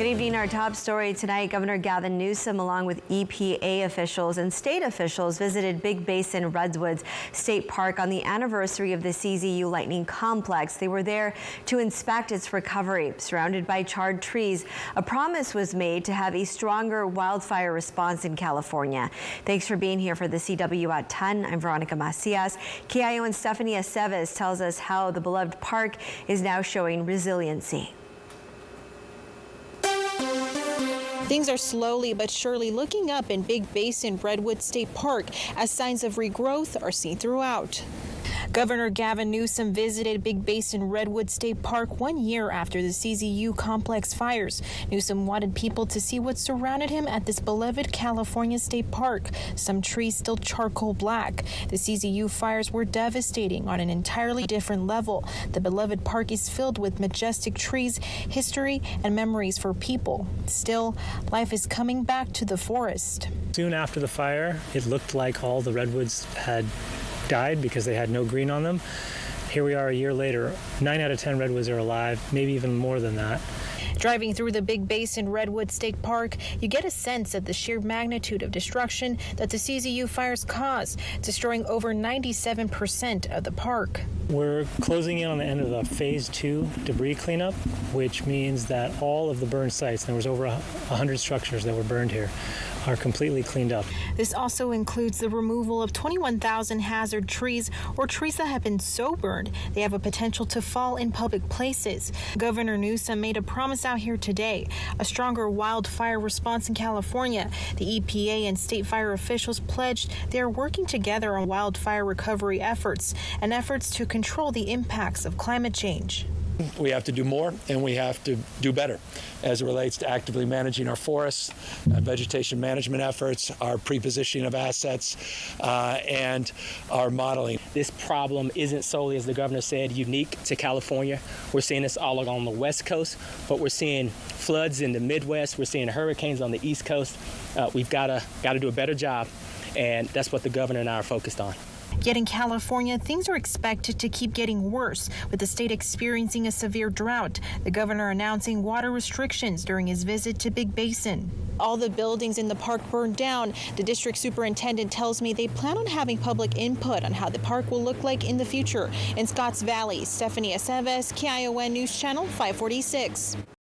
Good evening. Our top story tonight, Governor Gavin Newsom, along with EPA officials and state officials, visited Big Basin Redwoods State Park on the anniversary of the CZU lightning complex. They were there to inspect its recovery. Surrounded by charred trees, a promise was made to have a stronger wildfire response in California. Thanks for being here for the CW at 10. I'm Veronica Macias. KION Stephanie Aceves tells us how the beloved park is now showing resiliency. Things are slowly but surely looking up in Big Basin Redwood State Park as signs of regrowth are seen throughout. Governor Gavin Newsom visited Big Basin Redwood State Park 1 year after the CZU complex fires. Newsom wanted people to see what surrounded him at this beloved California state park. Some trees still charcoal black. The CZU fires were devastating on an entirely different level. The beloved park is filled with majestic trees, history, and memories for people. Still, life is coming back to the forest. Soon after the fire, it looked like all the redwoods had died because they had no green on them. Here we are a year later. 9 out of 10 redwoods are alive, maybe even more than that. Driving through the Big Basin Redwood State Park, you get a sense of the sheer magnitude of destruction that the CZU fires caused, destroying over 97% of the park. We're closing in on the end of the Phase 2 debris cleanup, which means that all of the burned sites, there was over 100 structures that were burned here, are completely cleaned up. This also includes the removal of 21,000 hazard trees or trees that have been so burned they have a potential to fall in public places. Governor Newsom made a promise out here today, a stronger wildfire response in California. The EPA and state fire officials pledged they are working together on wildfire recovery efforts and efforts to control the impacts of climate change. We have to do more, and we have to do better as it relates to actively managing our forests, vegetation management efforts, our pre-positioning of assets, and our modeling. This problem isn't solely, as the governor said, unique to California. We're seeing this all along the West Coast, but we're seeing floods in the Midwest. We're seeing hurricanes on the East Coast. We've got to do a better job, and that's what the governor and I are focused on. Yet in California, things are expected to keep getting worse, with the state experiencing a severe drought. The governor announcing water restrictions during his visit to Big Basin. All the buildings in the park burned down. The district superintendent tells me they plan on having public input on how the park will look like in the future. In Scotts Valley, Stephanie Aceves, KION News Channel 546.